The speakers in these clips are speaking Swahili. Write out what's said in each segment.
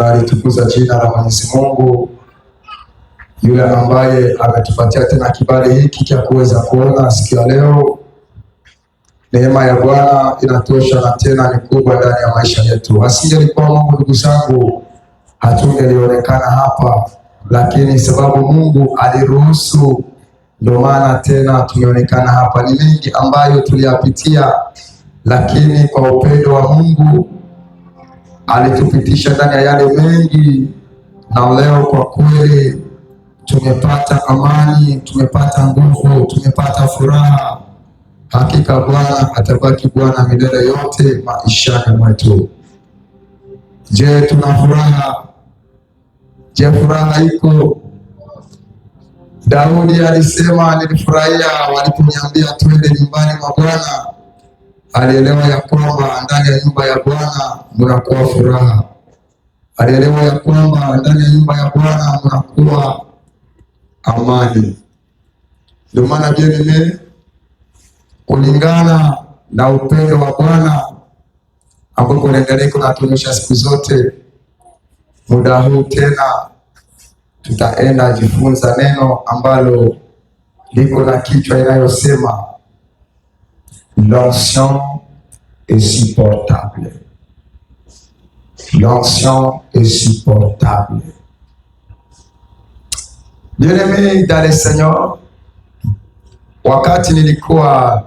Tunalitukuza jina la Mwenyezi Mungu yule ambaye ametupatia tena kibali hiki cha kuweza kuona siku ya leo. Neema ya Bwana inatosha na tena ni kubwa ndani ya maisha yetu. Asingelikuwa Mungu, ndugu zangu, hatungelionekana hapa, lakini sababu Mungu aliruhusu, ndio maana tena tumeonekana hapa. Ni mengi ambayo tuliyapitia, lakini kwa upendo wa Mungu alitupitisha ndani ya yale mengi, na leo kwa kweli tumepata amani, tumepata nguvu, tumepata furaha. Hakika Bwana atabaki Bwana milele yote maishani mwetu. Je, tuna furaha? Je, furaha iko? Daudi alisema, nilifurahia waliponiambia twende nyumbani mwa Bwana. Alielewa ya kwamba ndani ya nyumba ya Bwana mnakuwa furaha. Alielewa ya kwamba ndani ya nyumba ya Bwana mnakuwa amani. Ndio maana bien-aimé, kulingana na upendo wa Bwana ambao unaendelea kunatuonyesha siku zote, muda huu tena tutaenda jifunza neno ambalo liko na kichwa inayosema l'onction est supportable. L'onction est supportable. Bien-aimé dans le Seigneur, wakati nilikuwa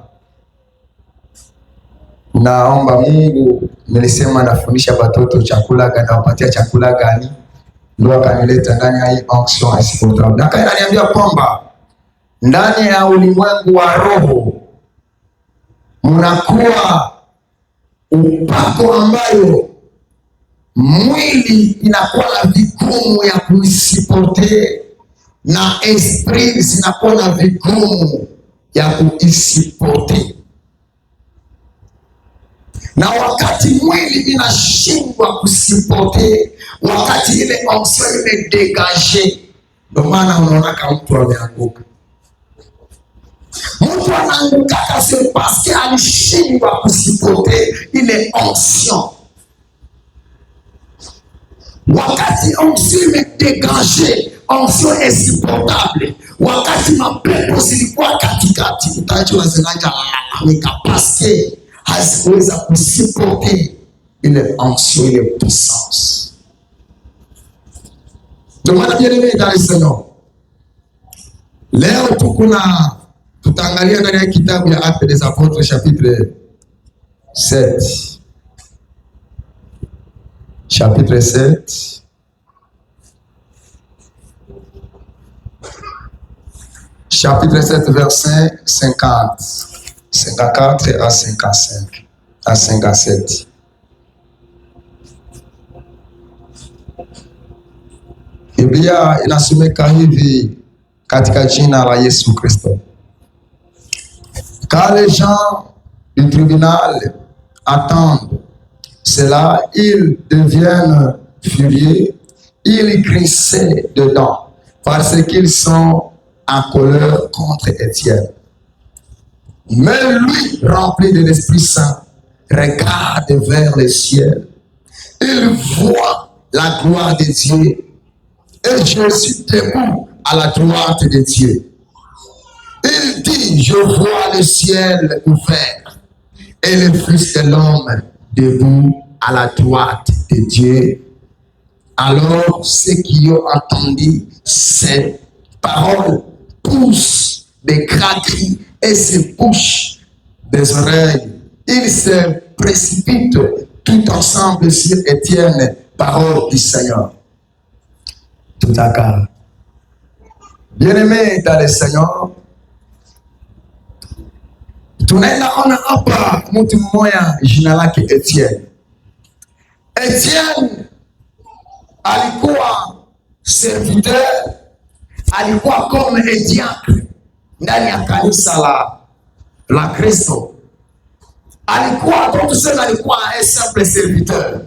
naomba Mungu, nilisema nafundisha watoto chakula gani, nawapatia chakula gani, ndio akanileta ndani ya hii onction est supportable. Na kana niambia kwamba ndani ya ulimwengu wa roho mnakuwa upako ambayo mwili inakuwa na vigumu ya kuisipote, na esprit zinakuwa na vigumu ya kuisipote. Na wakati mwili inashindwa kusipote, wakati ile onction imedegage, ndio maana unaona kama mtu ameanguka. Mtu anaanguka kasi parce que alishindwa kusipote ile onction. Wakati onction imedegage, onction est supportable. Wakati mapepo zilikuwa katikati, utajua zinaja lalamika parce que hazikuweza kusipote ile onction, ile puissance. Ndio maana bien-aimé dans le Seigneur, leo tutaangalia ndani ya kitabu ya Actes des Apôtres chapitre 7. Chapitre 7. Chapitre 7 verset 50. 54 à 55 à 57. Biblia inasomeka hivi katika jina la Yesu Kristo. Quand les gens du tribunal attendent cela, ils deviennent furieux, ils crissaient dedans parce qu'ils sont en colère contre Étienne. Mais lui, rempli de l'Esprit Saint, regarde vers le ciel. Il voit la gloire de Dieu et Jésus debout à la droite de Dieu. Il dit, je vois le ciel ouvert et le Fils de l'homme debout à la droite de Dieu. Alors ceux qui ont entendu ces paroles poussent des cris et se bouchent des oreilles. Ils se précipitent tout ensemble sur Étienne, parole du Seigneur. Tout à cas. Bien-aimé dans le Seigneur, tunaenda ona hapa mtu mmoja jina lake Etienne. Etienne alikuwa serviteur, alikuwa comme un diacre ndani ya kanisa la Kristo. Alikuwa tuseme alikuwa un simple serviteur,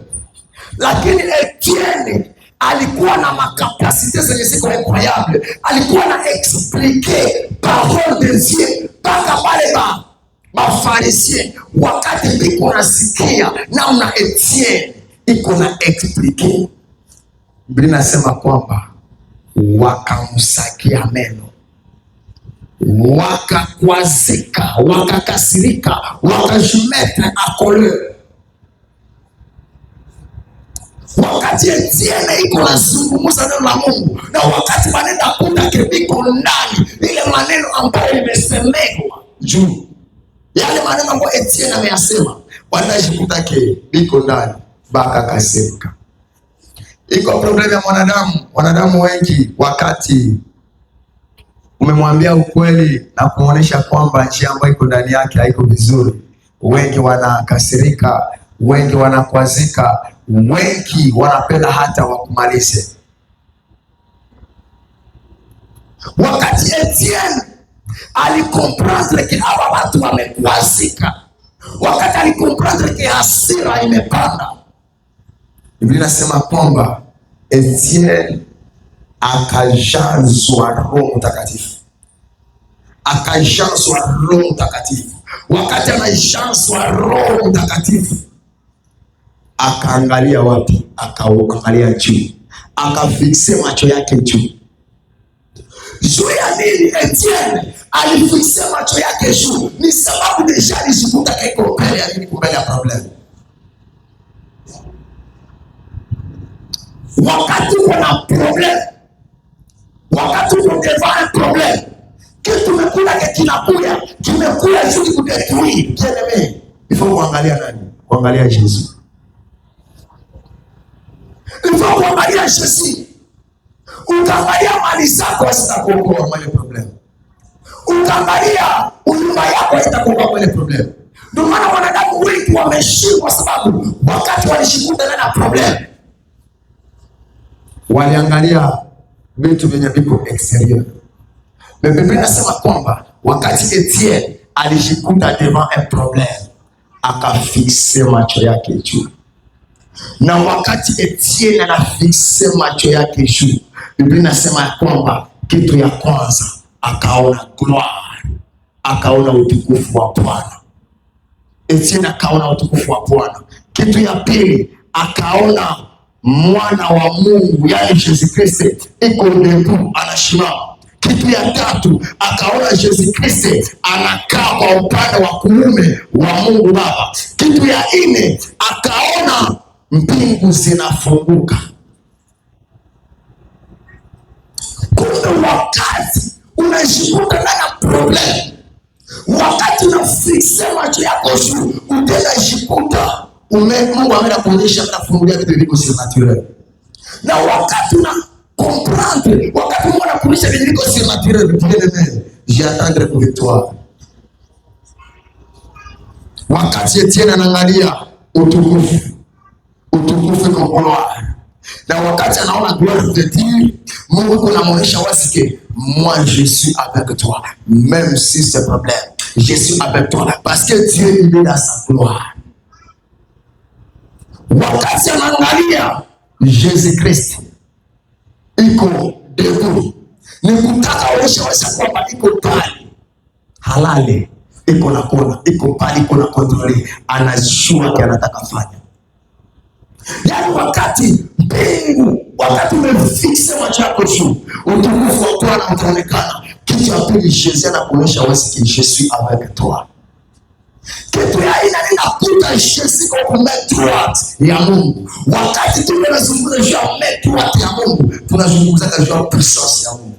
lakini Etienne alikuwa na makapasite zenye ziko incroyable. Alikuwa na expliquer parole de Dieu mpaka pale Mafarisien wakati biko nasikia namna Etienne iko na expliquer. Biblia inasema kwamba wakamsakia meno, wakakwazika, wakakasirika, wakajimetre a colere. Wakati Etienne iko nazungumza neno la Mungu, na wakati maneno akutake biko ndani, ile maneno ambayo imesemewa juu, yale maneno ambayo Etienne ameyasema, wanajikutake biko ndani, baka kasirika. Iko problem ya mwanadamu. Wanadamu wengi, wakati umemwambia ukweli na kuonesha kwamba njia ambayo iko ndani yake haiko vizuri, wengi wanakasirika, wengi wanakwazika, wengi wanapenda hata wakumalize. Wakati Etienne alikomprendre ke hawa watu wamekwazika, wakati alikomprendre ke hasira imepanda, Biblia inasema kwamba Etienne akajazwa Roho Mtakatifu, akajazwa Roho Mtakatifu. Wakati anajazwa Roho Mtakatifu, akaangalia wapi? Akaangalia juu, akafikse macho yake juu. Juu ya nini Etienne alifikse macho yake juu? Ni sababu deja alijikuta kaiko mbele ya nini? Mbele ya problem. Wakati kuna problem, wakati kuna problem, kitu mekula kinakuja, kimekuja juu kudetui kieneme. Ifo kuangalia nani? Kuangalia Yesu. Ifo kuangalia Yesu. Ukaangalia mali zako zitakuokoa mali problem. Ukaangalia nyumba yako itakuokoa mali problem. Ndio maana wanadamu wengi wameshindwa, sababu wakati walishikuta na problem, waliangalia vitu vyenye viko exterior. Biblia inasema kwamba wakati Etienne alishikuta devant un problème, akafixe macho yake juu. Na wakati Etienne anafixe macho yake juu, Biblia inasema kwamba kitu ya kwanza akaona gloire, akaona utukufu wa Bwana. Etienne akaona utukufu wa Bwana. Kitu ya pili akaona mwana wa Mungu, yani Yesu Kristo iko debout, anasimama. Kitu ya tatu akaona Yesu Kristo anakaa kwa upande wa kuume wa Mungu Baba. Kitu ya nne akaona mbingu zinafunguka. Kuna wakati unajikuta na problem, wakati unafixe macho yako juu, utajikuta Mungu ameenda kuonyesha, anafungulia vitu viko surnaturel. Na wakati una comprendre, wakati Mungu anakuonyesha vitu viko surnaturel, j'attendre pour victoire. Wakati Etienne anaangalia utukufu kwa gloire, na wakati anaona gloire de Dieu, Mungu kunamuonyesha wazi que moi je suis avec toi, même si c'est problème, je suis avec toi parce que Dieu il est dans sa gloire. Wakati anaangalia Yesu Kristo iko debout, ni kutaka aonyeshe wazi kwamba iko pale halali, iko na kona, iko pale, iko na kontrole, anajua kile anataka fanya. Yani wakati mbingu, wakati umefixe macho yako juu, utukufu wa Bwana utaonekana. Kitu cha pili, Yesu anakuonyesha wazi que je suis avec toi. Kitu ya ina ninakuta Yesu kwa metruat ya Mungu. Wakati tunazungumza juu ya metruat ya Mungu, tunazungumza juu ya puissance ya Mungu.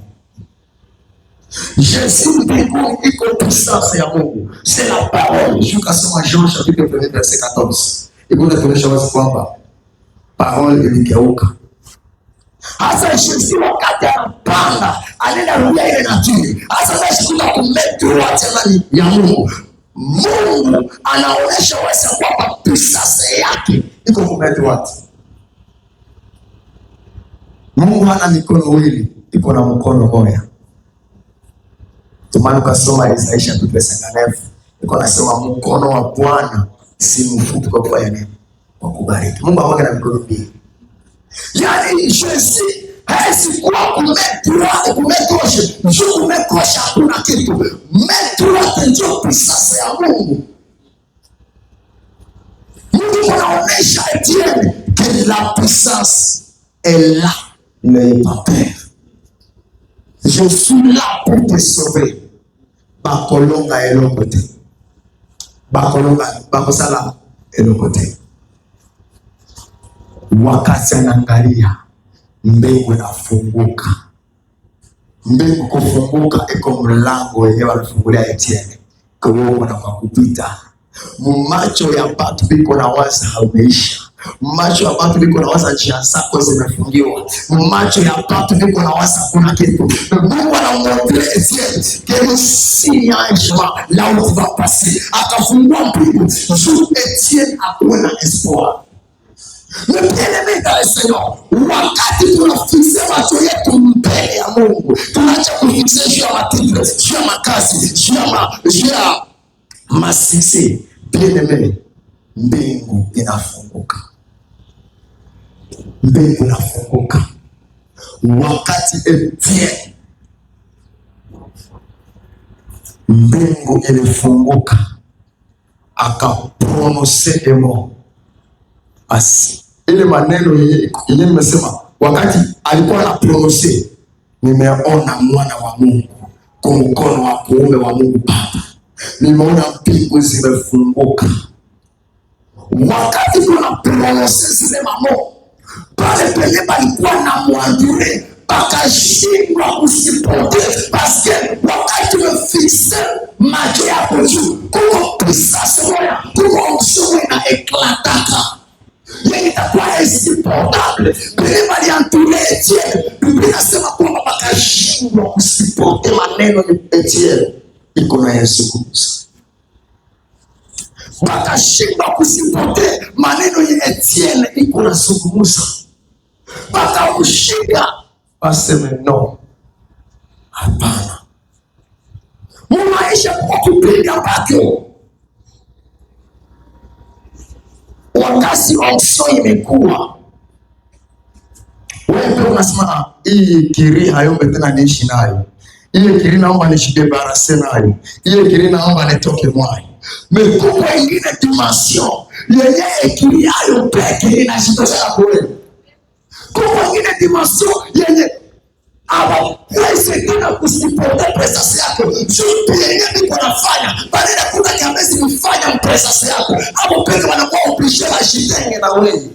Jésus mbinguni iko puissance ya Mungu. C'est la parole. Jusqu'à Jean chapitre 1 verset 14. Iko natuonyesha wazi kwamba parole iligeuka. Hasa Yesu wakati anapanda, anaenda rudia ile naturi. Hasa anashikuta kumetruat ya Mungu. Mungu anaonyesha wazi kwamba puissance yake iko kumetruat. Mungu hana mikono miwili, iko na mkono mmoja. Tumani ukasoma Isaia chapitre 59, iko nasema mkono wa Bwana si mfupi kwa kufanya nini? Kwa kubariki. Mungu hawaka na mikono mbili. Yani Yesu hasi kwa kumetosha, ndio kumetosha kuna kitu. Metosha ndio puissance ya Mungu. Mungu anaonyesha Etienne que la puissance est là. N'ayez pas peur. Je suis là pour te sauver. Bakolonga elokote. Bakolonga bakosala elokote. Wakati anaangalia mbingu inafunguka. Mbingu kufunguka iko mlango wenyewe alifungulia Etienne. Kwa hiyo na kupita. Macho ya watu biko na waza haumeisha. Macho ya watu biko na waza njia zako zimefungiwa. Macho ya watu biko na waza kuna kitu. Mungu anamuambia Etienne, que si un jour là où tu vas passer, akafungua mbingu. Juu Etienne akuwe na espoir. Mpeleme kwa Seigneur. Wakati tunafixe macho yetu mbele ya Mungu, tunaacha kufixe juu ya matendo, juu ya makazi, juu ya masisi. Mpeleme, mbingu inafunguka. Mbingu inafunguka. Wakati Etienne, mbingu ilifunguka, akaprononse demo. Asi ile maneno yenye nimesema wakati alikuwa na prononce, nimeona mwana wa Mungu kwa mkono wa kuume wa Mungu Baba. Nimeona mbingu zimefunguka. Wakati kuna prononce zile mamo, pale penye palikuwa na mwandure pakashindwa kusipote, paske wakati umefixe macho yako juu, kuko puissance moya, kuko mshuwe na eklataka yeye itakuwa insupportable. Bile walianture Etienne, Biblia inasema kwamba bakashindwa kusipote maneno ya Etienne iko na Yesu Kristo. Bakashindwa kusipote maneno ya Etienne iko na Yesu Kristo. Bakamshika waseme no, hapana. Mumaisha kwa kupiga bakyo. Wakati onction imekuwa, wewe unasema hii kiri hayombe tena niishi nayo. Hii kiri naomba nishidebarase nayo. Hii kiri naomba nitoke mwayo. Mekuwa ingine dimension yenye kiri hayo peke inashitosha kule. Kwa ingine dimension yenye hawawezi tena kusipote presence yako. Juu yenye niko nafanya badala kuna kiamezi kufanya presence yako. Hapo peke wanakuwa obligé washitenge na wewe.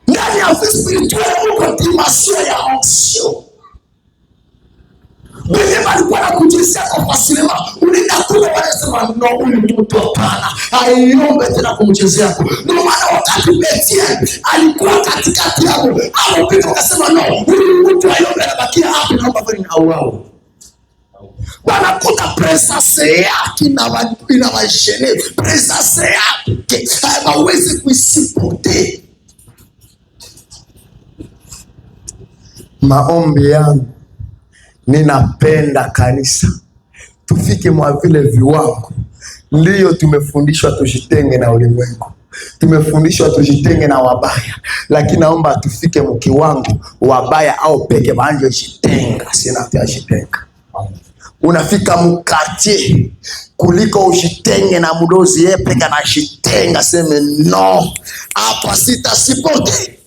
Ndani ya vie spirituelle uko dimension ya onction. Wewe walikuwa nakujisia kwa fasilema, unaenda kule wanasema no, huyu mtu hapana, haiombe tena kumchezea yako. Ndio maana wakati Etienne alikuwa katikati yao, hapo pia wakasema no, huyu mtu haiombe, anabakia hapo na hapo ni hao. Wanakuta presence yake inawashene, presence yake hawezi kuisipote. Maombi yangu, ninapenda kanisa tufike mwa vile viwango. Ndiyo tumefundishwa tujitenge na ulimwengu, tumefundishwa tujitenge na wabaya, lakini naomba tufike mkiwango wabaya au peke baanje jitenga, sina pia jitenga. Unafika mkartie kuliko ujitenge na mudozi yepeka na jitenga, seme no, hapa sitasipote.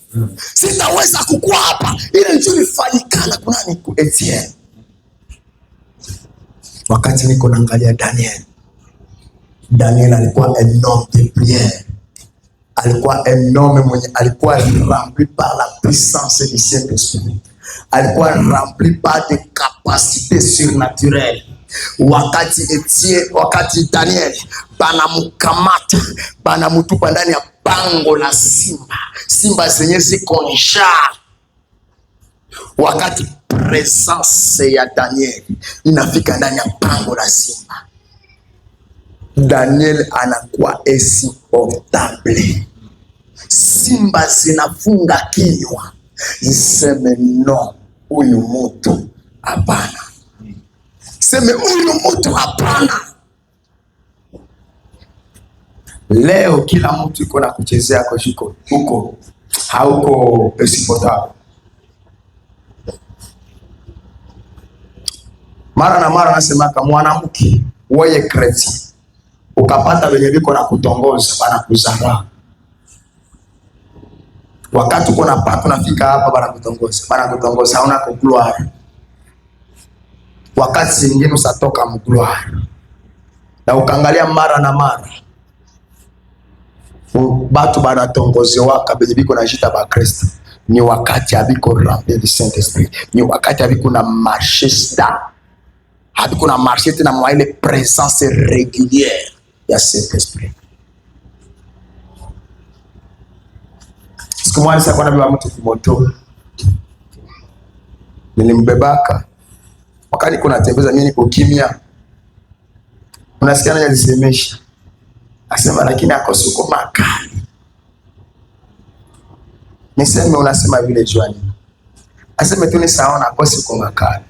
Sitaweza kukua hapa. Ile ndio ifanyikana kunani ku Etienne. Wakati niko naangalia Daniel alikuwa un homme de prière. Alikuwa un homme mwenye alikuwa rempli par la puissance du Saint-Esprit. Alikuwa rempli par des capacités surnaturelles. Wakati Daniel banamkamata, banamutupa ndani ya pango la simba zenye ziko njaa. Wakati presence ya Daniel inafika ndani ya pango la simba, Daniel anakuwa insupportable. Simba zinafunga kinywa, ziseme no, huyu mtu hapana. Seme huyu mtu hapana. Leo kila mtu iko na kuchezea kwa shiko huko, hauko insupportable. Mara na mara nasema kama mwanamke wewe kreti ukapata wenye biko na kutongoza bana kuzara, Wakati uko na pato nafika hapa banakutongoza hauna ko gloire. Wakati zingine usatoka mu gloire. Na ukaangalia mara na mara batu banatongozewaka benye biko na jita ba Kristo ni wakati abiko rempli du Saint-Esprit, ni wakati abiko na marché da abiko na marché tena mwa ile présence régulière ya Saint-Esprit. Siku moja kwa nabii mtu kumoto nilimbebaka wakati kuna tembeza mimi niko kimya, unasikia nani alisemesha asema lakini akosuko makali. Niseme unasema vile juani. Aseme tu ni saona akosuko makali.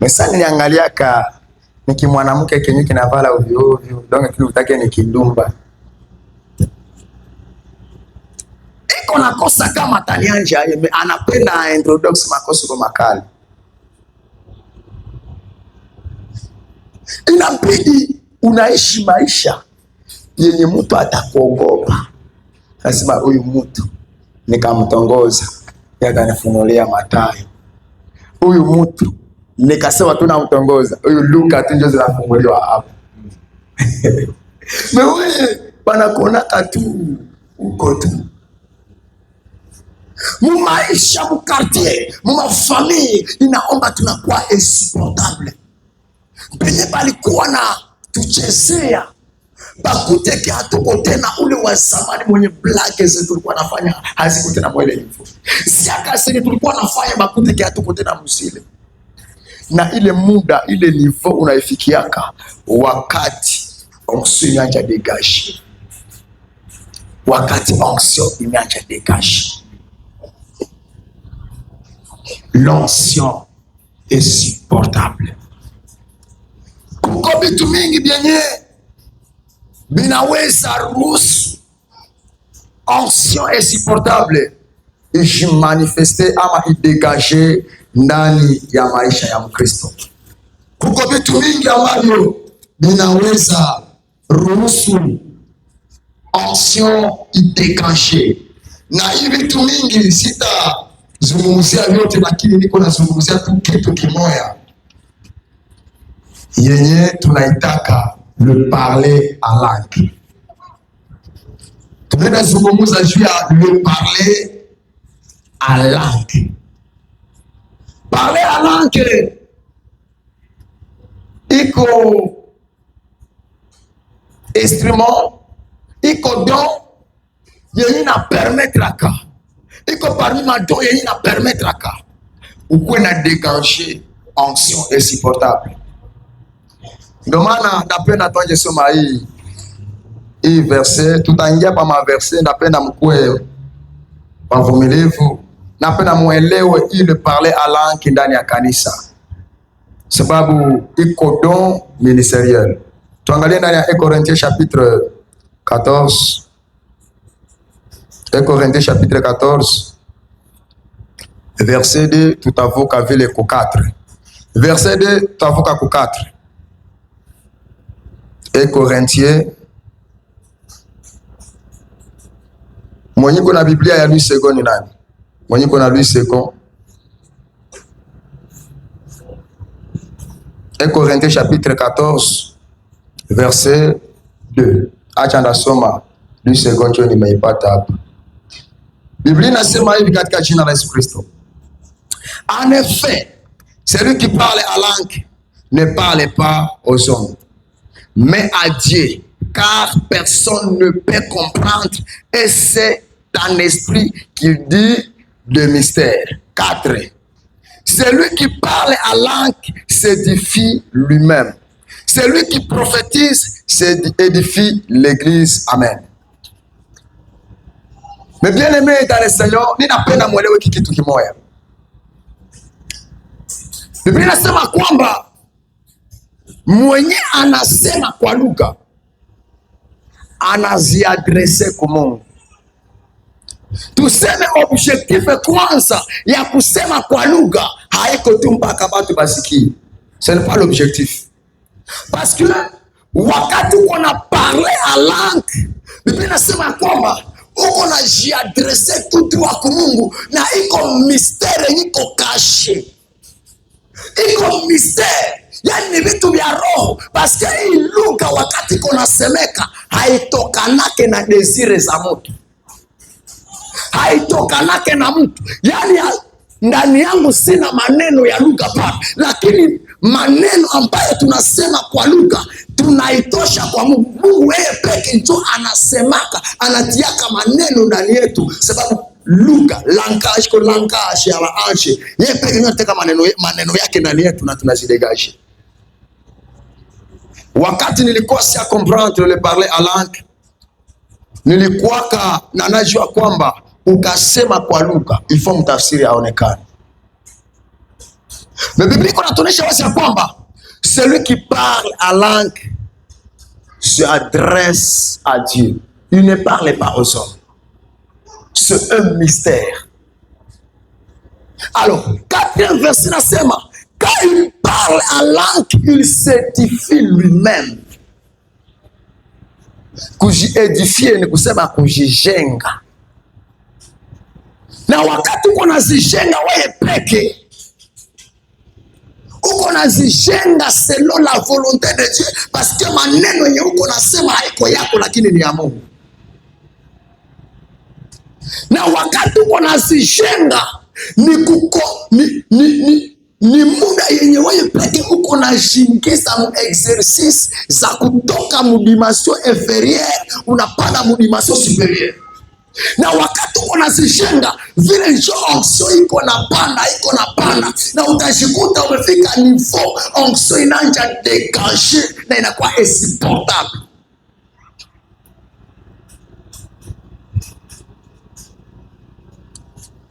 Mesani niangalia ka niki mwanamke kenyu kinavala ovyo ovyo, donge kile utake ni kindumba. Iko nakosa kama tanianja anapenda introduce makosuko makali. Inabidi unaishi maisha yenye mtu atakuogopa. Nasema huyu mtu nikamtongoza yakanifunulia Mathayo. Huyu mtu nikasema tunamtongoza. Huyu Luka tu ndio zinafunguliwa hapo. Wewe banakuona tu uko tu. Mu maisha mu quartier, mu famille inaomba tunakuwa insupportable. Penye balikuwa na tuchezea bakuteke hatuko tena ule wa zamani mwenye black zetu tulikuwa nafanya haziko tena mwele info. Siaka sisi tulikuwa nafanya bakuteke hatuko tena msile. Na ile muda ile niveau unaifikiaka wakati onction inaanza dégage. Wakati onction inaanza dégage. L'onction est supportable. Kuko vitu mingi vyenye binaweza ruhusu onction insupportable ijimanifeste ama idegage ndani ya maisha ya Mkristo. Kuko vitu mingi ambavyo binaweza ruhusu onction idegage, na hivi vitu mingi sitazungumzia vyote, lakini niko nazungumzia tu kitu kimoja yenye tunaitaka le parler à langue. Tunaenda zungumza juu ya le parler à langue. Parler à langue iko instrument, iko don yenye na permettre ka, iko parmi ma don yenye na permettre ka ukuwe na dégager onction insupportable. Ndio maana napenda tuanje soma hii verse, tutaingia pa maverse, napenda mkue wavumilivu, napenda muelewe ile parler à langue ndani ya kanisa, sababu iko don ministériel. Tuangalie ndani ya 1 Corinthiens chapitre 14. 1 Corinthiens chapitre 14 verset 2 tutavuka vile ku 4. Verset 2 tutavuka ku 4. 1 Corinthiens. Mwenye kuna Biblia ya Louis II ni nani? Mwenye kuna Louis II. 1 Corinthiens chapitre 14 verset 2. Acha ndasoma Louis II ndio nimeipata hapa. Biblia inasema hivi katika jina la Yesu Kristo. En effet, celui qui parle à langue ne parle pas aux hommes, mais à Dieu, car personne ne peut comprendre, et c'est un esprit qu'il dit de mystère. 4. Celui qui parle à langue s'édifie lui-même. Celui qui prophétise s'édifie l'église. Amen. Mais bien aimé dans le Seigneur, ninapenda mwelewe kitu kimoja. Biblia inasema kwamba mwenye anasema kwa lugha anaziadrese kwa Mungu. Tuseme objectif kwanza ya kusema kwa lugha haiko tu mpaka watu basikie. Ce n'est pas l'objectif. Parce que wakati uko na parler à langue, Biblia inasema kwamba uko na jiadrese tout droit ku Mungu, na iko mistere iko kashe, iko mistere, yani ni vitu vya roho. Paske hii lugha wakati kona semeka haitokanake na desire za mtu, haitokanake na mtu. Yani ndani yangu sina maneno ya lugha pana, lakini maneno ambayo tunasema kwa lugha tunaitosha kwa Mungu. Mungu yeye peke ndio anasemaka, anatiaka maneno ndani yetu, sababu lugha langage ya laanche yeye peke ndio anataka maneno yake ndani yetu na tunazidegaje. Wakati nilikuwa si comprendre le parler à langue, nilikuwa na najua kwamba ukasema kwa lugha ifo mtafsiri aonekane. Mais Biblia inatuonyesha wazi kwamba celui qui parle à langue se adresse à Dieu. Il ne parle pas aux hommes. C'est un mystère. Alors, 4e verset nasema, quand il parle à langue, il s'édifie lui-même. Kujiedifie ni kusema kujijenga. Na wakati uko nazijenga wewe peke, uko nazijenga selon la volonté de Dieu, parce que maneno yenye uko nasema haiko yako, lakini ni ya Mungu. Na wakati uko nazijenga ni muda yenye wewe peke uko najingiza mu exercice za kutoka mu dimension inférieure unapanda mu dimension supérieure. Na wakati uko nazijenga vile njo onction iko na panda na utajikuta umefika niveau onction inanja dégager na inakuwa insupportable.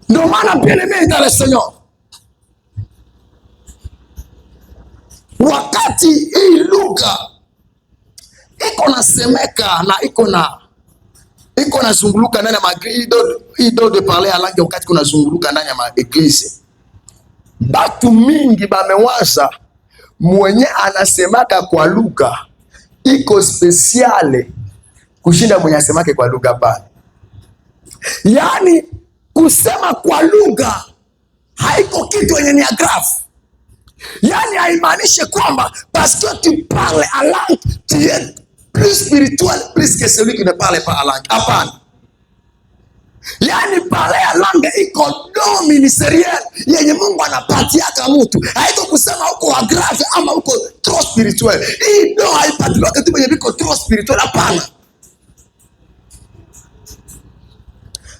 Ndio maana bien-aimé dans le Seigneur, wakati hii lugha iko nasemeka na iko nazunguluka ndani ya magrido de parler à langue, wakati kuna zunguluka ndani ya maeglise, batu mingi bamewaza mwenye anasemaka kwa lugha iko speciale kushinda mwenye asemake kwa lugha bana. Yani kusema kwa lugha haiko kitu yenye ni grave. Yani haimanishe kwamba parce que tu parles à langue tu es plus spirituel plus que celui qui ne parle pas à langue. Hapana. Yani parler à langue iko don ministeriel yenye Mungu anapatiaka mtu. Haiko kusema uko grave ama uko trop spirituel. Hii don haipatiwa kitu yenye biko trop spirituel, hapana.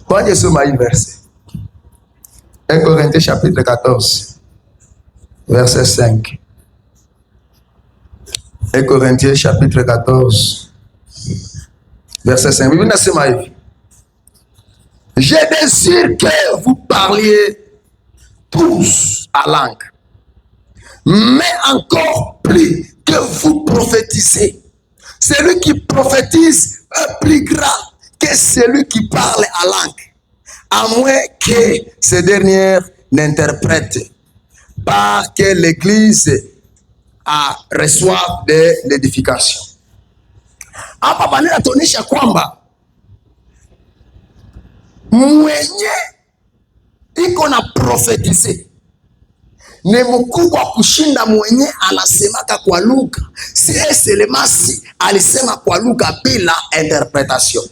Kwa soma hii verse. 1 Corinthiens chapitre 14 verset 5. 1 Corinthiens chapitre 14 verset 5. Bible nasema hivi: je désire que vous parliez tous à langue, mais encore plus que vous prophétisez. Celui qui prophétise est plus grand que celui qui parle à langue, à moins que ces dernières n'interprètent pas, que l'église reçoive de l'édification. Hapa banena tuonyesha kwamba mwenye iko na profetize ni mkubwa kushinda mwenye anasemaka kwa lugha. Si eselemasi alisema kwa lugha bila interpretation.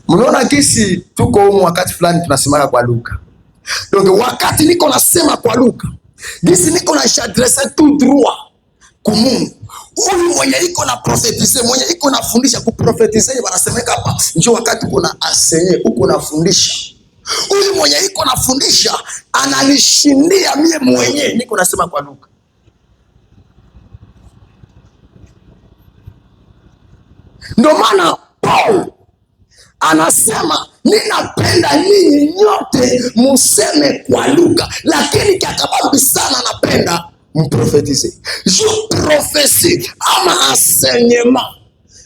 Mnaona kisi tuko humu wakati fulani tunasemaka kwa lugha. Donc wakati niko nasema kwa lugha, gisi niko na shadresse tout droit ku Mungu. Huyu mwenye iko na profetize, mwenye iko na fundisha kuprofetize, wanasemeka hapa njoo wakati uko na enseigner, uko na fundisha. Huyu mwenye iko na fundisha ananishindia mie mwenye niko nasema kwa lugha. Ndio maana Paul anasema ninapenda ninyi nyote museme kwa lugha, lakini kakababu sana napenda mprofetize. Jo prophecy ama enseignement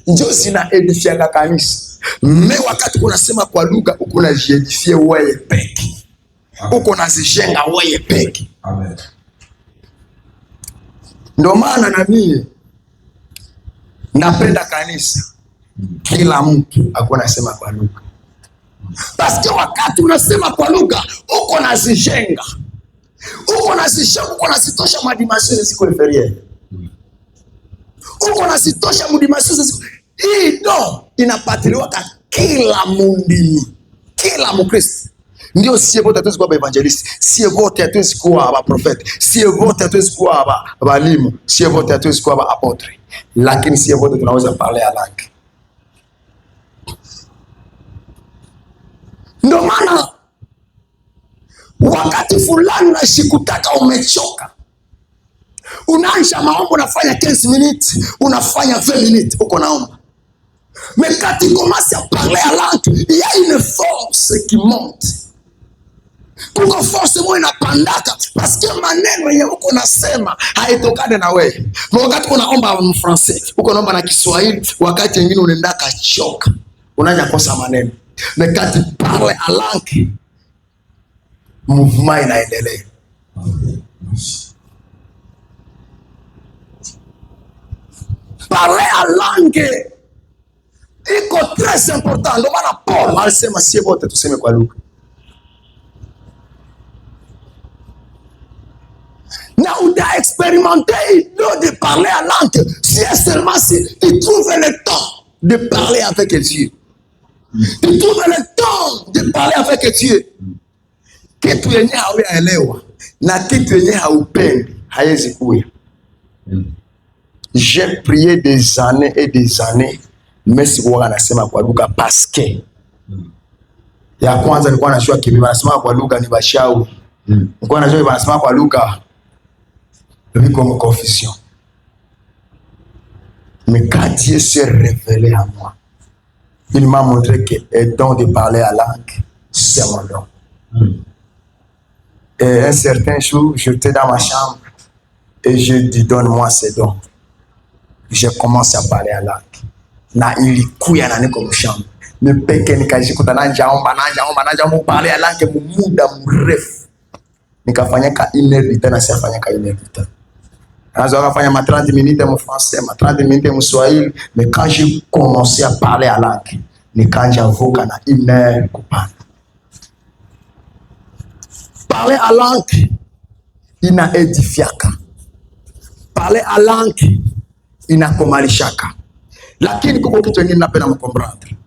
njo zina edifia kanisa. Me wakati kunasema kwa lugha uko na jiedifie wewe peke, uko na zijenga wewe peke. Amen. Ndio maana na mimi napenda kanisa Kila mtu akuwa nasema kwa lugha. Basi wakati unasema kwa lugha, uko nazijenga. Uko nazitosha madimasio ziko inferieur. Uko nazitosha madimasio ziko. Hii ndo inapatiliwa kwa kila mundini. Kila Mkristo. Ndio sie wote hatuwezi kuwa ba evangelist, sie wote hatuwezi kuwa ba prophet, sie wote hatuwezi kuwa ba walimu, sie wote hatuwezi kuwa ba apotre. Lakini sie wote tunaweza parler à langue. Ndio maana wakati fulani unashikutaka umechoka, unaanza maombi, unafanya 15 minutes, unafanya 20 minutes, uko naomba. Mais quand tu commences à parler à langue, il y a une force qui monte. Kuko force moja inapandaka, parce que maneno yenye uko nasema haitokane na wewe. Wakati unaomba mu français, uko naomba na Kiswahili, wakati mwingine unaenda kachoka, unaanza kosa maneno. Mais quand tu parles à langue, mouvement inaendelea. Parler à langue iko très important. Ndio maana Paul alisema sie wote tuseme kwa lugha. Na uta expérimenter de parler à langue si seulement tu trouves le temps de parler avec Dieu. Tu trouves le temps de parler avec Dieu. Kitu yenye hauyaelewa na kitu yenye haupendi haiwezi kuwa. J'ai prié des années et des années, mais sikuwa nasema kwa lugha parce que ya kwanza nilikuwa najua kipi wanasema kwa lugha ni bashauri. Nilikuwa najua wanasema kwa lugha comme confusion. Mais quand Dieu s'est révélé à moi, il m'a montré que le don de parler à langue, c'est mon don. Et un certain jour, j'étais dans ma chambre et je dis donne-moi ces dons. Je commence à parler à langue. Na ilikuya na niko mshamba. Nipeke nikajikuta naomba parler à langue muda mrefu. Nikafanyaka 1 heure tena sifanyaka 1 heure tena. Nazo akafanya ma 30 minutes en français, ma 30 minutes en swahili, mais quand j'ai commencé à parler à langue, nikanja vuka na 1 heure kupanda. Parler à langue ina edifiaka. Parler à langue inakomalishaka. Lakini kuko kitu kingine napenda mkombrandre.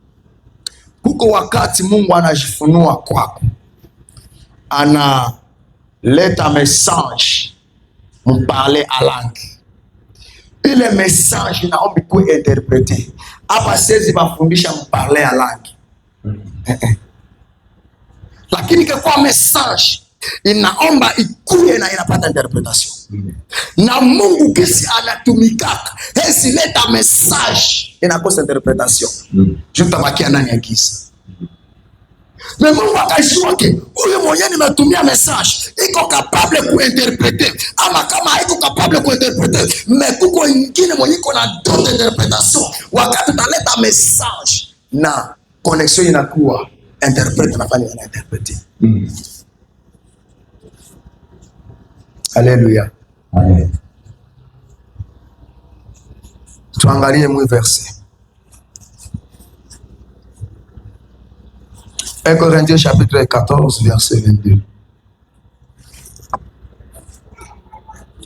Kuko wakati Mungu anajifunua kwako, analeta message mpale à langue. Ile message inaombi kuinterprete. Hapa sisi bafundisha mpale à langue. Lakini kwa message inaomba ikuye na inapata interpretation. Na Mungu kesi anatumikaka, hesi leta message inakosa interpretation. Jutabakia ndani ya giza. Na Mungu akajua ke huyu mwenyewe nimetumia message iko capable kuinterpreter, ama kama haiko capable kuinterpreter, mais kuko ingine mwenye iko na don d'interpretation. Wakati utaleta message na connection inakuwa, interprete nafanya na interprete. Alléluia. Amen. Tuangalie mwi verset. 1 Corinthiens chapitre 14 verset 22.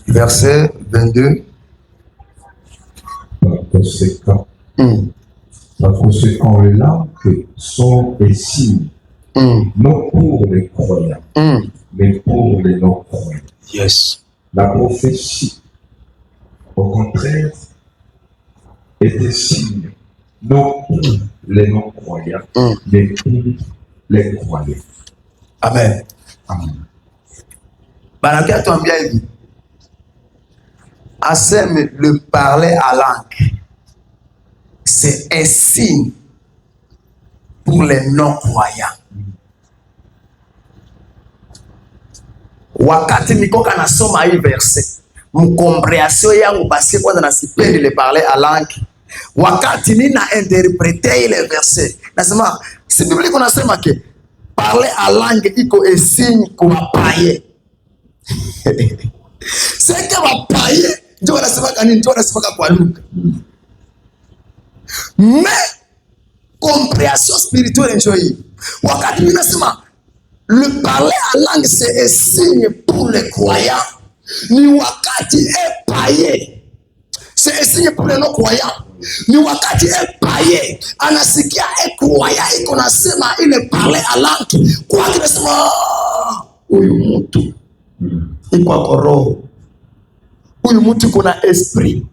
Verset 22. Par conséquent, les langues sont des signes, non pour les croyants, mais pour les non-croyants. Yes. La prophétie, au contraire, est des signes, non pour les non-croyants, mais pour les croyants. Amen. Amen. Banakia tuambia hivi. Aseme le parler à langue, c'est un signe pour les non-croyants. Wakati nikoka nasoma hii verset, mkomprehension yangu basi kwanza nasipendi le parler à langue. Wakati nina interprete ile verset, nasema si Biblia kunasema ke parler à langue iko un signe kwa paye. C'est que wa paye ndio wanasema kanini, ndio wanasema kwa lugha. Mais Création spirituelle enjoy hii. Wakati mimi nasema le parler en langue c'est un signe pour les croyants. Ni wakati païen. C'est un signe pour les non-croyants. Ni wakati païen anasikia croyant iko nasema ile parler en langue. Kwa kile nasema huyu mtu iko roho. Huyu mtu kuna esprit.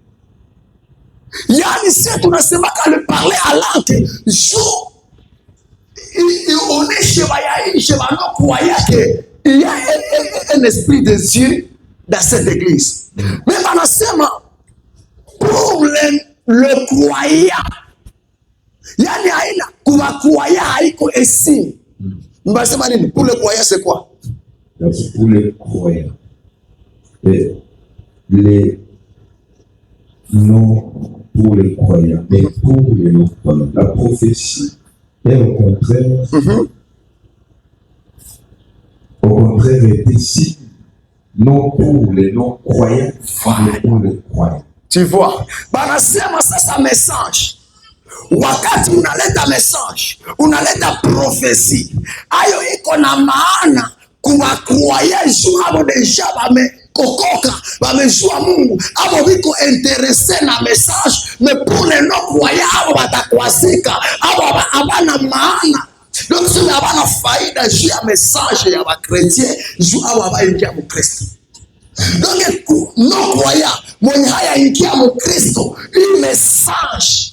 Yani sisi tunasema kale parler en langue juu ioneshe bayaishe banokuwa que il y a un esprit de Dieu dans cette église. Mais banasema pour le croyant, yani haina kuwa croyant haiko esi. Mbasema nini? Pour le croyant c'est quoi? Pour les croyants, les non pour les croyants, mais pour les non-croyants. La prophétie est au contraire, est ici, non pour les non-croyants, mais pour les croyants. Tu vois, banasema sasa message. Wakati unaleta message, unaleta prophétie, ayo iko na maana kuwa croyants abo deja bamekokoka, bamejua Mungu, abo biko intéressé na message, mais pour les non-croyants abo batakwazika, abo abana maana. Donc si abana faida juu ya message ya bakretien, juu abo abaingia mu Kristo. Donc non-croyant mwenye haya ingia mu Kristo, hii message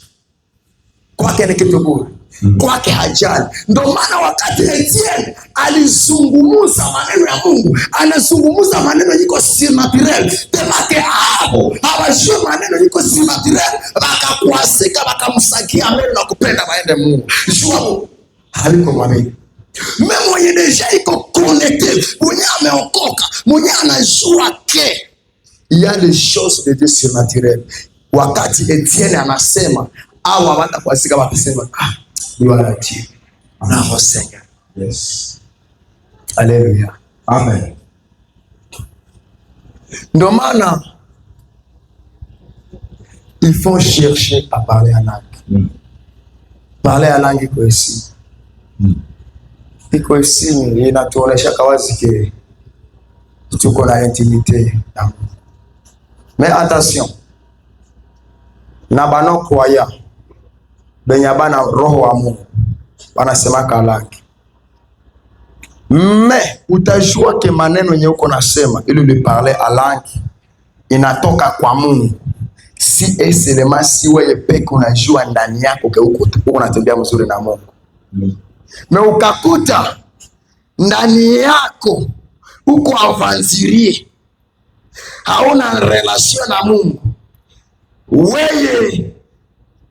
kwake ni kitu bure, kwake hajali. Ndio maana wakati Etienne alizungumuza maneno ya Mungu, anazungumuza maneno yiko surnaturel, temake hapo hawajui maneno yiko surnaturel, bakakwasika bakamsakia mbele na kupenda baende Mungu. Jua haliko mwamini. Mimi mwenye deja iko connected, mwenye ameokoka, mwenye anajua ke il y a des choses de Dieu surnaturelles. Wakati Etienne anasema au wabata kwa sika wakisema gloire à Dieu. Bravo Seigneur. Yes. Alléluia. Amen. Ndio maana il faut chercher à parler en langue. Parler en langue iko ici. Iko ici inatuonesha kawazi ke tuko na intimité. Mais attention. Na bano kwaya benye bana roho wa Mungu wanasema kalaki. Mais utajua ke maneno yenye uko nasema ili le parler à langue inatoka kwa Mungu. Si seulement si wewe peke unajua ndani yako ke uko unatembea mzuri na Mungu. Mais ukakuta ndani yako uko avanzirie, hauna relation na Mungu, wewe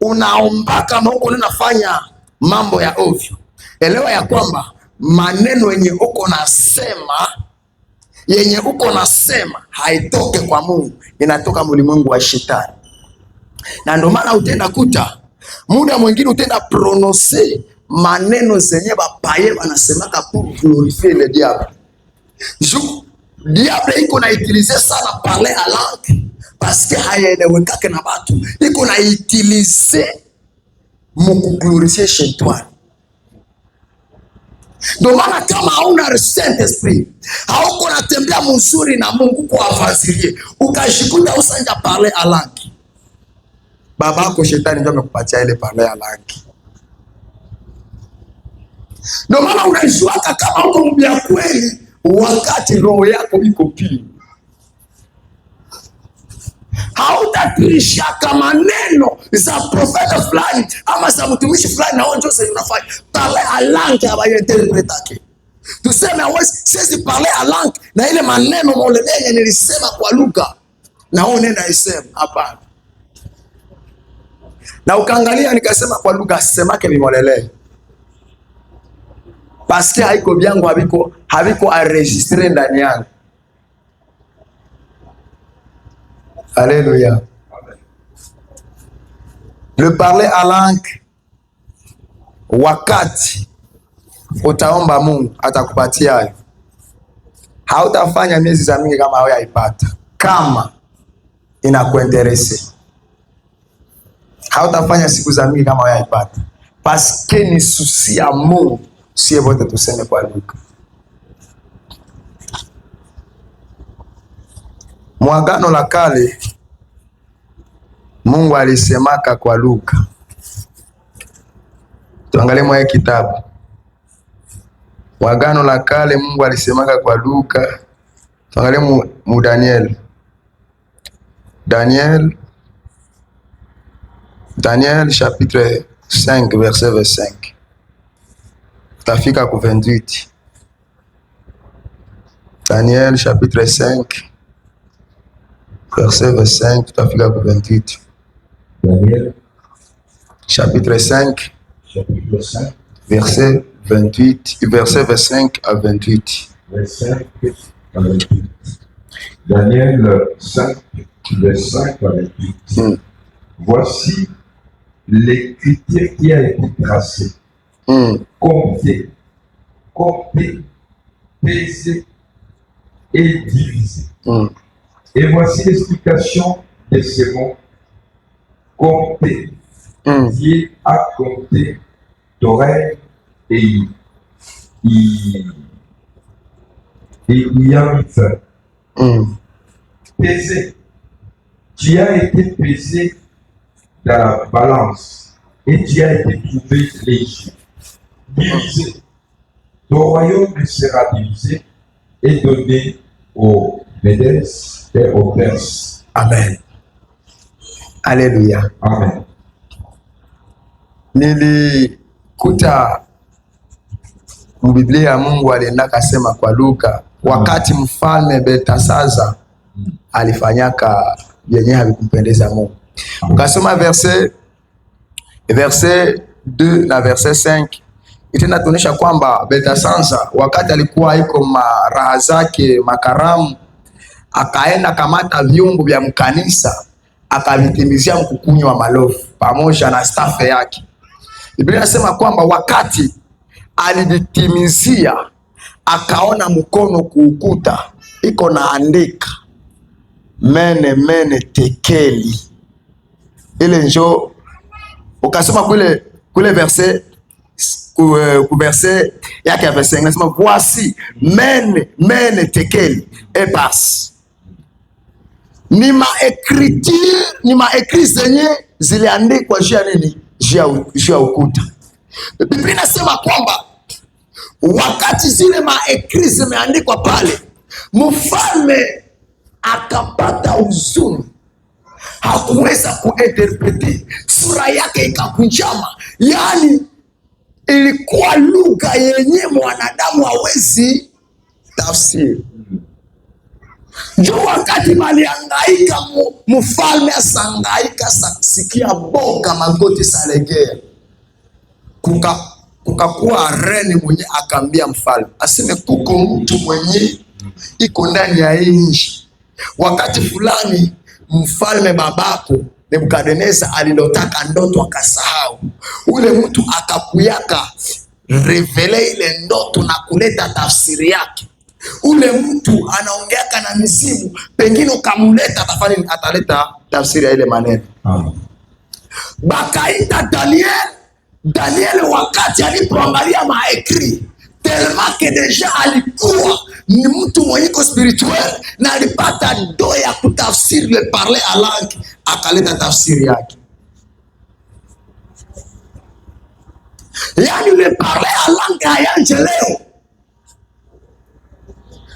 unaomba kama uko unafanya mambo ya ovyo, elewa ya kwamba maneno yenye uko nasema haitoke kwa Mungu, inatoka mulimwengu wa shetani. Na ndio maana utenda kuta muda mwingine utenda prononcer maneno zenye bapaye wanasemaka pour glorifier le diable. Diable iko na utiliser sana parler à langue parce que hayaelewekake na batu, iko na utiliser mu glorifier shetani. Ndio maana kama hauna Saint Esprit, hauko natembea mzuri na Mungu kwa avanzirie, ukashikuta usanja parler à langue, babako shetani ndio amekupatia ile parler à langue. Ndio maana unajua kama uko mbia kweli wakati roho yako iko pili, hautatirisha kama neno za profeta fulani ama za mtumishi fulani na onjo sasa unafanya parler à langue abayinterpretake. Tuseme wewe sisi parler à langue na ile maneno molelenye nilisema kwa lugha na wewe nenda isema hapana. Na ukaangalia nikasema kwa lugha semake mimolele. Parce que haiko byangu habiko enregistré ndani yangu. Alléluia. Le parler à langue, wakati utaomba Mungu atakupatia hayo. Hautafanya miezi za mingi kama wewe haipata. Kama inakuinteresse. Hautafanya siku za mingi kama wewe haipata. paske ni susi ya Mungu, sie wote tuseme kwa lugha. Mwagano la kale Mungu alisemaka kwa lugha. Tuangalie mwa kitabu Mwagano la kale Mungu alisemaka kwa lugha. Tuangalie mu Daniel. Daniel chapitre 5 verset 25. Tafika ku 28. Daniel chapitre 5 verset 25, tafika ku 28. Daniel chapitre 5 verset 28, verset 25 à 28. Verset 5 à 28. Daniel 5, verset 5 à 28. Voici l'écriture qui a été tracée, comptée, pesée et divisée. Et voici l'explication de ces mots. Compter, Dieu a compté d'oreille et il y a mis fin. Pesé, tu as été pesé dans la balance et tu as été trouvé léger. Divisé, ton royaume sera divisé et donné aux Médès et aux Perses. Amen. Alléluia. Amen. Nilikuta Biblia Mungu alienda kasema kwa lugha wakati mfalme Belteshaza alifanyaka yenye havikumpendeza Mungu. Ukasoma verset 2 na verset 5 itinatuonyesha kwamba Belteshaza wakati alikuwa iko maraha zake makaramu, akaenda kamata vyombo vya mkanisa akavitimizia mkukunyi wa malofu pamoja na staff yake. Biblia inasema kwamba wakati alivitimizia akaona mkono kuukuta iko na andika mene tekeli. Ile njo ukasoma kule verset verset yake ya verset inasema voici mene tekeli et passe. Ni maekri zenye ziliandikwa juu ya nini? Juu ya ukuta. Biblia inasema kwamba wakati zile maekri zimeandikwa pale, mfalme akapata huzuni, hakuweza kuinterprete, sura yake ikakunjama. Yani ilikuwa lugha yenye mwanadamu hawezi tafsiri. Jo wakati maliangaika mfalme asangaika, sikia boga magoti salegea, kukakuwa reni mwenye akambia mfalme aseme kuko mtu mwenye iko ndani ya nchi. Wakati fulani mfalme babako Nebukadneza alilotaka ndoto akasahau, ule mtu akakuyaka revele ile ndoto na kuleta tafsiri yake. Ule mtu anaongeaka na mizimu, pengine ukamuleta ataleta tafsiri ya ile maneno. Bakaita Daniel wakati alipoangalia maekri tellement que deja alikuwa ni mtu mwenye spirituel na alipata ndo ya kutafsiri le parler à langue, akaleta tafsiri yake. Yani le parler à langue hayanje leo,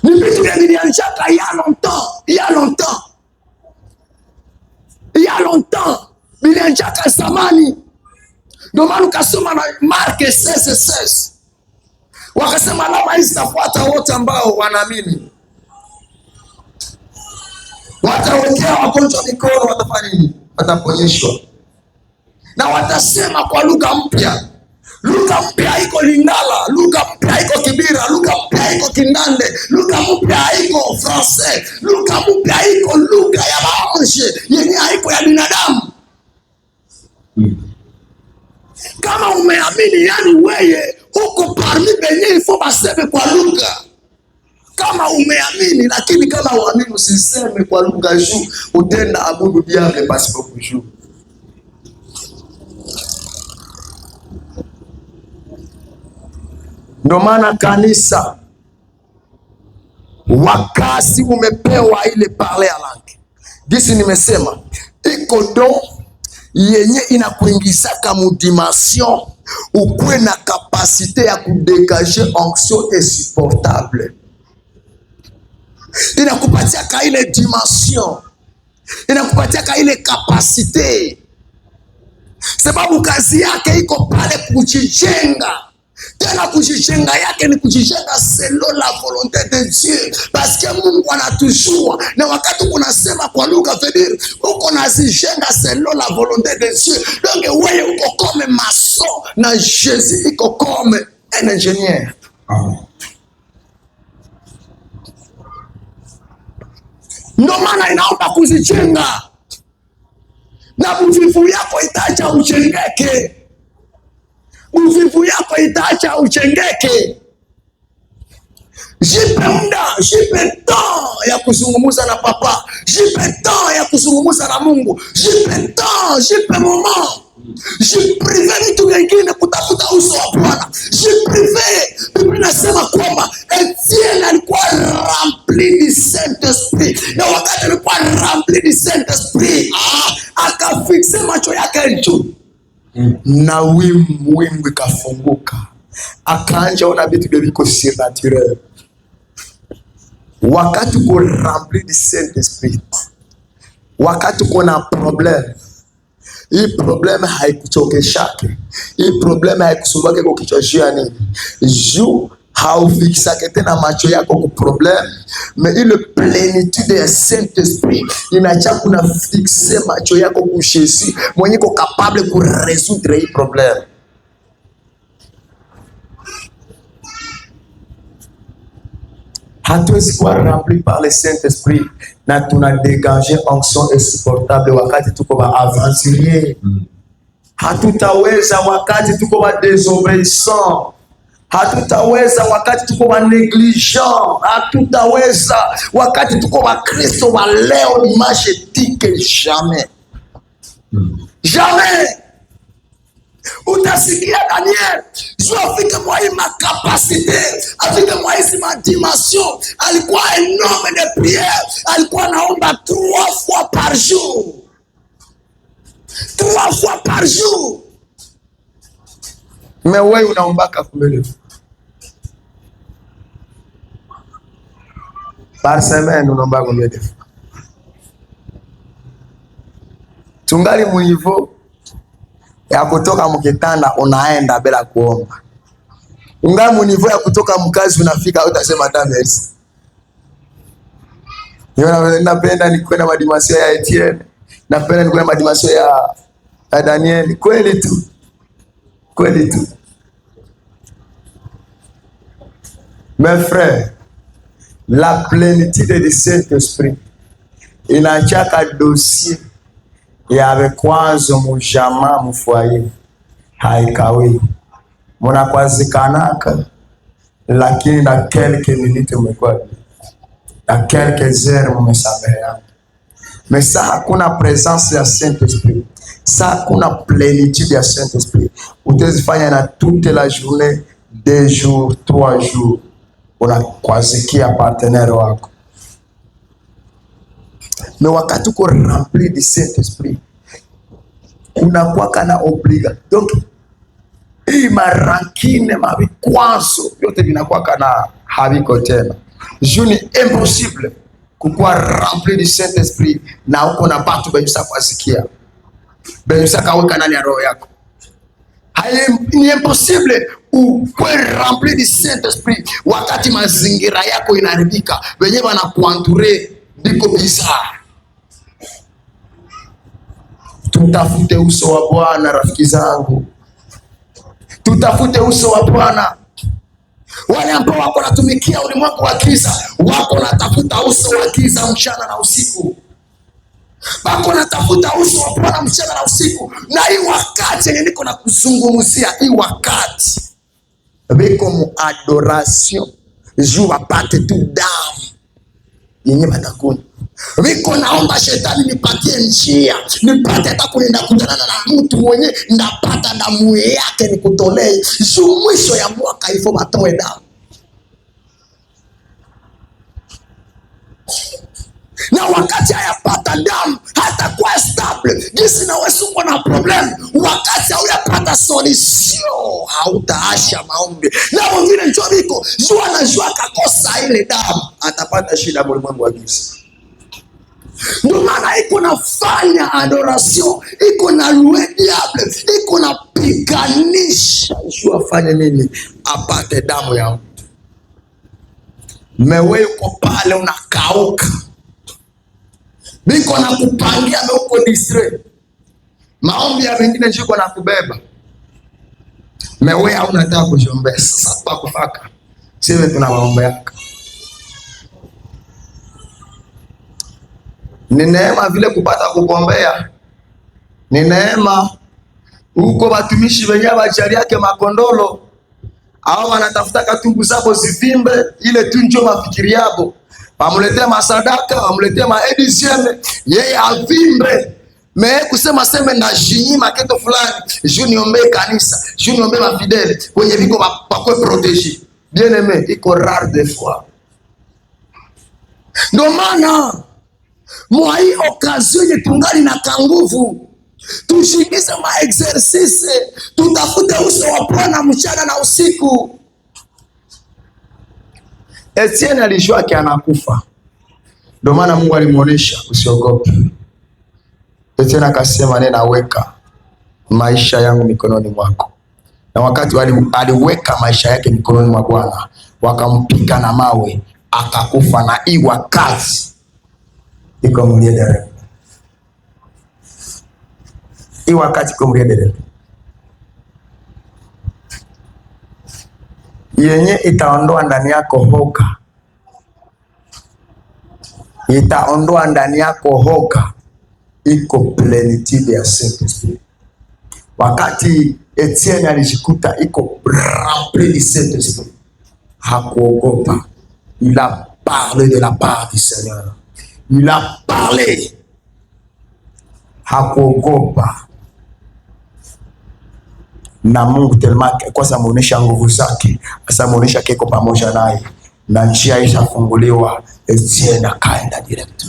ni vitu vya vilianzaka il y a longtemps, vilianzaka zamani. Ndio maana ukasoma na Marko 16:16 wakasema alama hizi zitafuata wote ambao wanaamini, watawekea wagonjwa mikono, watafanya nini? Wataponyeshwa, na watasema kwa lugha mpya. Lugha mpya iko Lingala, lugha mpya iko Kibira, lugha mpya iko Kindande, lugha mpya iko Francais, lugha mpya iko lugha ya maonje yenye haiko ya binadamu. Kama umeamini, yani weye uko parmi benye ifo baseme kwa lugha. Kama umeamini, lakini kama uamini usiseme kwa lugha juu utenda abudu diable pasipo kujua. Ndio maana kanisa, wakati umepewa ile parler ya langue, gisi nimesema iko don yenye inakuingizaka mu dimension ukwe na kapasite ya kudegager onction insupportable. Inakupatiaka ile dimension, inakupatiaka ile kapasite, sababu kazi yake iko pale kujijenga. Tena kujijenga yake ni kujijenga selon la volonté de Dieu, parce que Mungu anatujua, na wakati kunasema kwa lugha vediri uko nazijenga selon la volonté de Dieu. Donc wewe uko comme maçon na Jésus iko comme un ingénieur. Ndio maana inaomba kuzijenga, na uvivu yako itaacha uchengeke. Uvivu yako itaacha uchengeke. Jipe muda, jipe temps ya kuzungumza na papa, jipe temps ya kuzungumza na Mungu, jipe temps, jipe moment, jiprive vitu vingine kutafuta uso wa Bwana, jiprive. Biblia inasema kwamba Etienne alikuwa rempli du Saint-Esprit, na wakati alikuwa rempli du Saint-Esprit akafixe macho yake juu, na wingu ikafunguka, akaanja ona vitu viko surnaturel. Wakati uko rempli du Saint-Esprit, wakati uko na probleme, hii probleme haikuchokeshake, hii probleme haikusumbake kwa kichwa juu nini, juu haufikisake tena macho yako ku probleme, mais ile plenitude ya Saint-Esprit inacha kuna fixe macho yako ku Jésus mwenye ko capable ku résoudre hii probleme. Hatuwezi kuwa rempli par le Saint-Esprit na tuna dégager onction insupportable wakati tuko ba aventurier. Hatutaweza wakati tuko ba désobéissant. Hatutaweza wakati tuko ba négligent. Hatutaweza wakati tuko ba Kristo wa leo dimanche etike. Jamais. Jamais. Utasikia Daniel juu afike mwa hii makapasite, afike mwa hizi madimension. Alikuwa un homme de prière, alikuwa naomba 3 fois par jour, 3 fois par jour. Mais wewe unaombaka combien par semaine? Unaombaka combien de fois? Tungali mu niveau ya kutoka mkitanda unaenda bila kuomba. Ungali mu niveau ya kutoka mkazi unafika utasema merci. Napenda nikuwe na madimasio ya Etienne, napenda nikuwe na madimasio ya Daniel. Kweli tu, kweli tu. Mes frères, la plénitude du Saint-Esprit inachaka dossier ya vikwazo mujama mufwaye haikawi, munakwazikanaka, lakini na quelques minutes umekuwa, na quelques heures mumesameheana. Mais ça hakuna présence ya Saint-Esprit, ça hakuna plénitude ya Saint-Esprit, utazifanya na toute la journée, 2 jours, 3 jours, unakwazikia partenaire wako. Mais wakati uko rempli du Saint-Esprit, unakuwa kana obliga. Donc hii marankine mavikwazo yote vinakuwa kana haviko tena. Juu ni impossible kukuwa rempli du Saint-Esprit na uko na batu benyusa kwasikia, benyusa kaweka ndani ya roho yako. Ni impossible ukwe rempli du Saint-Esprit wakati mazingira yako inaharibika, wenye wanakuanture biko bizarre. Tutafute uso wa Bwana rafiki zangu, tutafute uso wa Bwana. Wale ambao wako natumikia ulimwengu wa giza, wako natafuta uso wa giza mchana na usiku, wako natafuta uso wa Bwana mchana na usiku. Na hii wakati yenye niko na kuzungumzia, hii wakati biko mu adoration, juu wapate tu damu yenye batakunywa. Viko naomba shetani nipatie njia, nipate hata kuenda kutanana na mtu mwenye ndapata damu yake nikutolee. Juu mwisho ya mwaka ifo batoe damu. Na wakati hayapata damu hata kwa stable jinsi na wesuko na problem, wakati hauyapata solution hautaasha maombi. Na mwingine njoo biko jua na jua kakosa ile damu, atapata shida mlimwengu wa giza. Ndio maana iko nafanya adoration, iko na louer diable, iko na piganisha jua afanye nini, apate damu ya mtu. Mewe uko pale unakauka, biko na kupangia na uko distre, maombi ya wengine jiko na kubeba. Mewe hauna nataka kujiombea. Sasa kwa kufaka sisi tunawaombea. Ni neema vile kupata kugombea, ni neema huko batumishi wenye bachari yake makondolo au wanatafuta katungu zabo zivimbe, ile tu njo mafikiri yabo. Wamuletea masadaka, wamuletea maedizieme, yeye avimbe. Me kusema seme na jinyima keto fulani, juu niombe kanisa, juu niombe mafidele, kwenye viko pakwe protege. Bien aimé, iko rare des fois. Ndio maana mwa hii occasion yenye tungali na kanguvu, tushikize ma exercice, tutafute uso wa Bwana mchana na usiku. Etienne alijua ki anakufa. Ndio maana Mungu alimuonesha usiogope. Etienne akasema ninaweka maisha yangu mikononi mwako. Na wakati aliweka maisha yake mikononi mwa Bwana, wakampiga na mawe akakufa. Na hii wakati iko mliedere. Hii wakati iko mliedere. Yenye itaondoa ndani yako hoga. Itaondoa ndani yako hoga. Iko plenitude ya Saint-Esprit. Wakati Etienne alijikuta iko rempli du Saint-Esprit, hakuogopa. Il a parlé de la part du Seigneur. Il a parlé. Hakuogopa. Na Mungu tellement kwa sababu muonesha nguvu zake, asa muonesha keko pamoja naye, na njia ishafunguliwa. Etienne akaenda direct.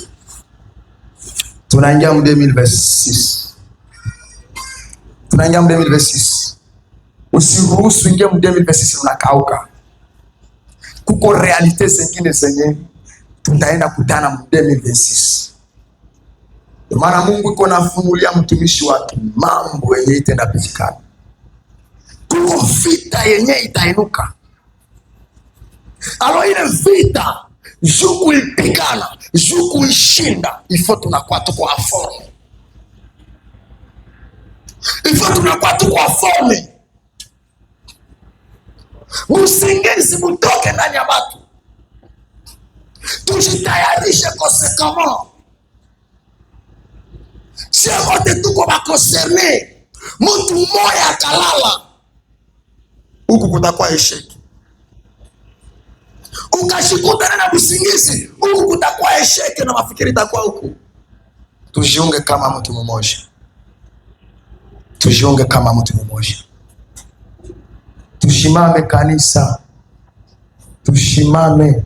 Tunaingia mu 2026. Tunaingia mu 2026. Usiruhusu ingia mu 2026 unakauka. Kuko realite zingine zenye tutaenda kutana mu 2026. Kwa maana Mungu iko nafunulia mtumishi wake mambo yenye itaenda pitikana. Kuko vita yenye itainuka. Alo ile vita juu kuipigana, juu kuishinda, ifo tunakuwa tuko aforme. Ifo tunakuwa tuko aforme. Usingizi butoke ndani ya watu. Tujitayarishe conséquemment. Si wote tuko bakoserne, mtu mmoja akalala, huku kutakuwa esheki. Ukashikuta na usingizi, huku kutakuwa esheki na mafikiri itakuwa huku. Tujiunge kama mtu mmoja. Tujiunge kama mtu mmoja. Tushimame kanisa. Tushimame.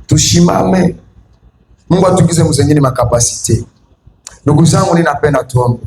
Tushimame. Mungu atugize mzengini makapasite. Ndugu zangu, ninapenda tuombe.